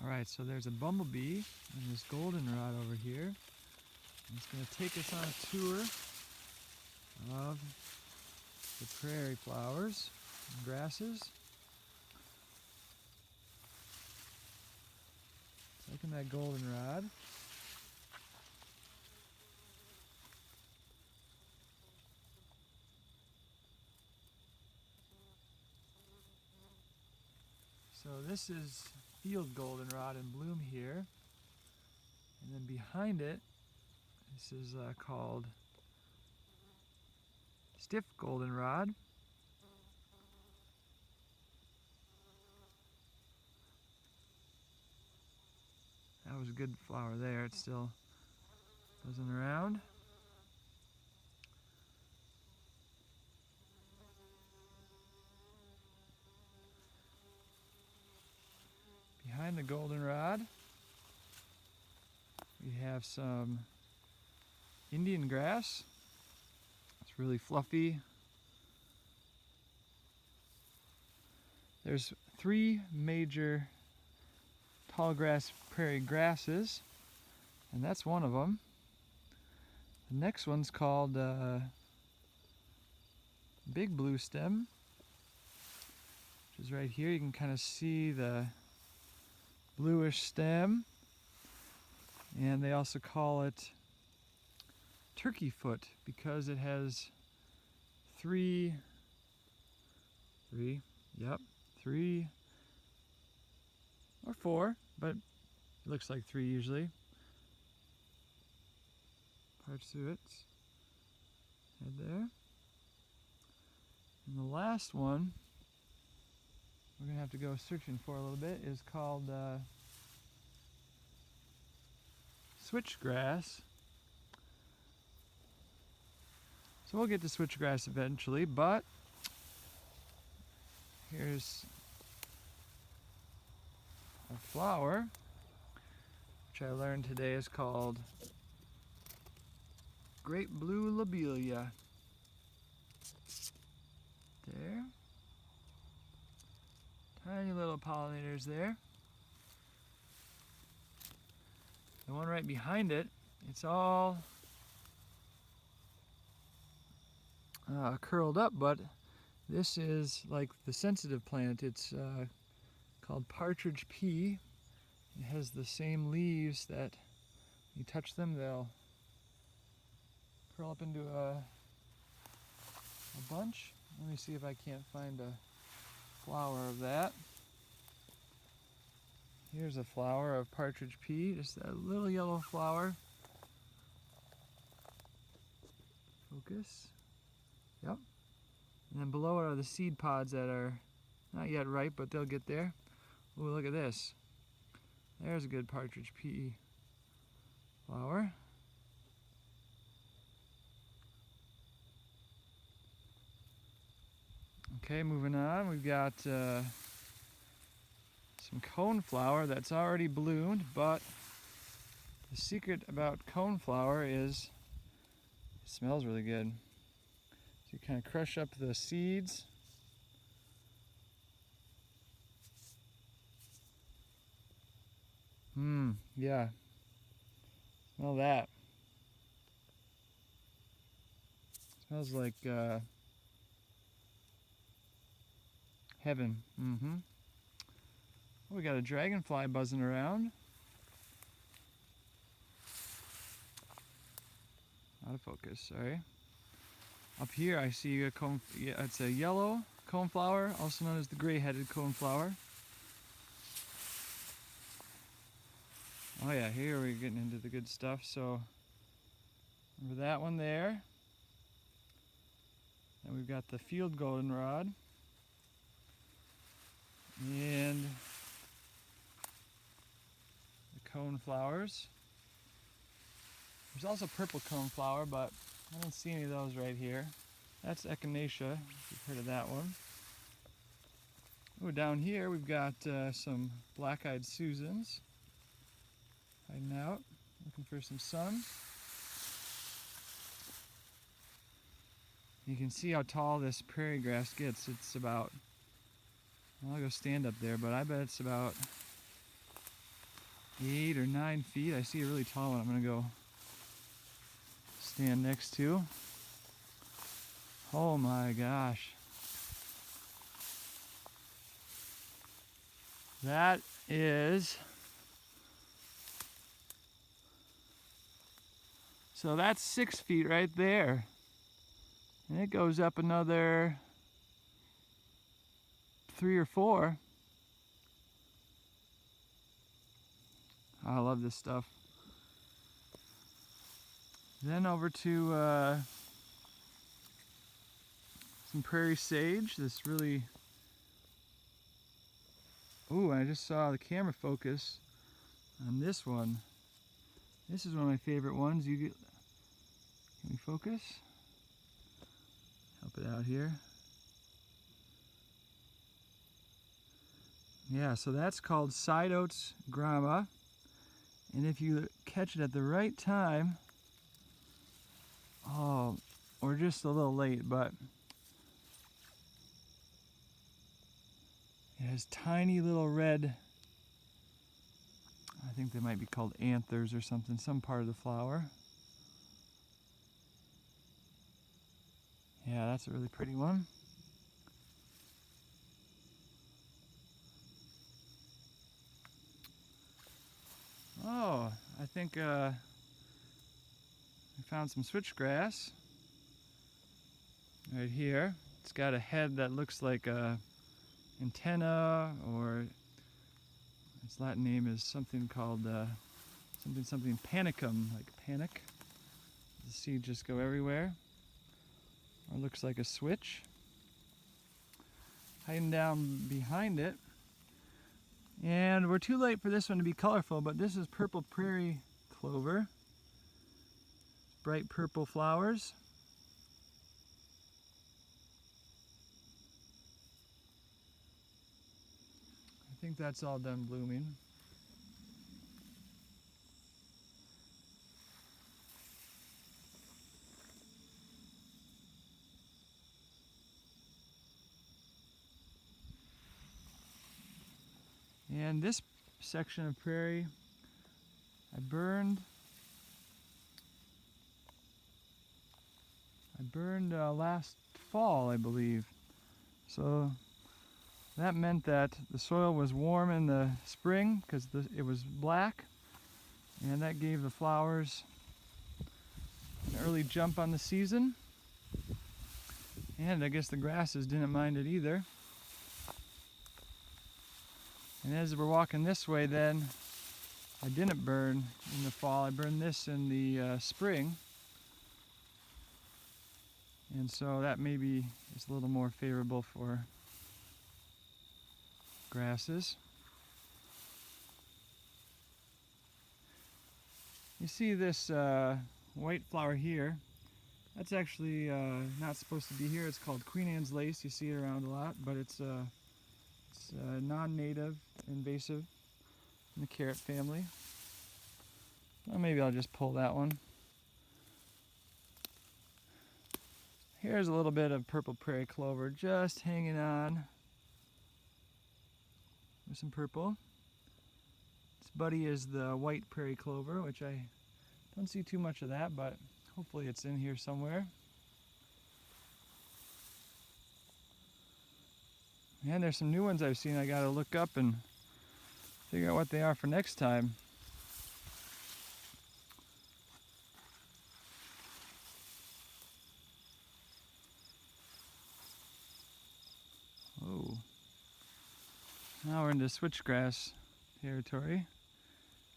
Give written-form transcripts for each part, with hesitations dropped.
Alright, so there's a bumblebee and this goldenrod over here. And it's going to take us on a tour of the prairie flowers and grasses. Taking that goldenrod. So this is field goldenrod in bloom here, and then behind it, this is called stiff goldenrod. That was a good flower there. It's still buzzing around. Behind the goldenrod, we have some Indian grass. It's really fluffy. There's 3 major tall grass prairie grasses, and that's one of them. The next one's called big blue stem, which is right here. You can kind of see the bluish stem, and they also call it turkey foot because it has three or 4, but it looks like 3 usually parts to its head there. And the last one we're gonna have to go searching for a little bit is called switchgrass. So we'll get to switchgrass eventually, but here's a flower which I learned today is called great blue lobelia. There. Tiny little pollinators there. The one right behind it, it's all curled up, but this is like the sensitive plant. It's called partridge pea. It has the same leaves that you touch them, they'll curl up into a bunch. Let me see if I can't find a flower of that. Here's a flower of partridge pea, just a little yellow flower. Focus. Yep. And then below it are the seed pods that are not yet ripe, but they'll get there. Ooh, look at this. There's a good partridge pea flower. Okay, moving on, we've got some coneflower that's already bloomed, but the secret about coneflower is it smells really good. So you kind of crush up the seeds. Yeah. Smell that. Smells like heaven. We got a dragonfly buzzing around. Out of focus, sorry. Up here I see a it's a yellow coneflower, also known as the gray-headed coneflower. Oh yeah, here we're getting into the good stuff. So remember that one there. And we've got the field goldenrod. And the coneflowers. There's also purple coneflower, but I don't see any of those right here. That's echinacea, if you've heard of that one. Oh, down here we've got some black-eyed Susans hiding out, looking for some sun. You can see how tall this prairie grass gets. It's about, well, I'll go stand up there, but I bet it's about 8 or 9 feet. I see a really tall one I'm going to go stand next to. Oh my gosh. That is... So that's 6 feet right there. And it goes up another 3 or 4. I love this stuff. Then over to some prairie sage. This really... Ooh, I just saw the camera focus on this one. This is one of my favorite ones. Can we focus? Help it out here. Yeah, so that's called side oats grama. And if you catch it at the right time, oh, we're just a little late, but it has tiny little red, I think they might be called anthers or something, some part of the flower. Yeah, that's a really pretty one. Oh, I think we found some switchgrass right here. It's got a head that looks like a antenna, or its Latin name is something called something panicum, like panic. The seeds just go everywhere. Or looks like a switch. Hiding down behind it. And we're too late for this one to be colorful, but this is purple prairie clover. Bright purple flowers. I think that's all done blooming. And this section of prairie I burned last fall, I believe. So that meant that the soil was warm in the spring because it was black, and that gave the flowers an early jump on the season. And I guess the grasses didn't mind it either. And as we're walking this way, then I didn't burn in the fall. I burned this in the spring. And so that maybe is a little more favorable for grasses. You see this white flower here. That's actually not supposed to be here. It's called Queen Anne's lace. You see it around a lot, but it's non-native, invasive, in the carrot family. Well, maybe I'll just pull that one. Here's a little bit of purple prairie clover just hanging on. There's some purple. This buddy is the white prairie clover, which I don't see too much of that, but hopefully it's in here somewhere. And there's some new ones I've seen I gotta look up and figure out what they are for next time. Oh. Now we're into switchgrass territory.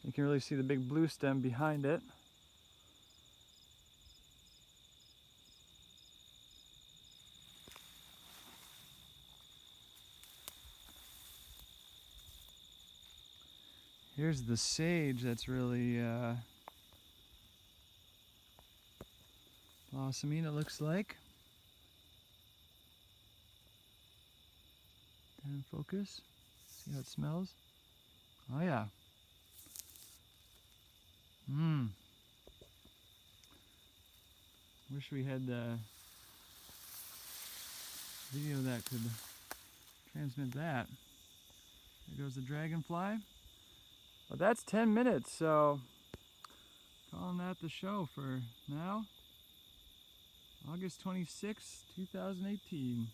You can really see the big blue stem behind it. Here's the sage that's really blossoming, it looks like. And focus. See how it smells? Oh yeah. Wish we had video that could transmit that. There goes the dragonfly. Well, that's 10 minutes, so calling that the show for now. August 26, 2018.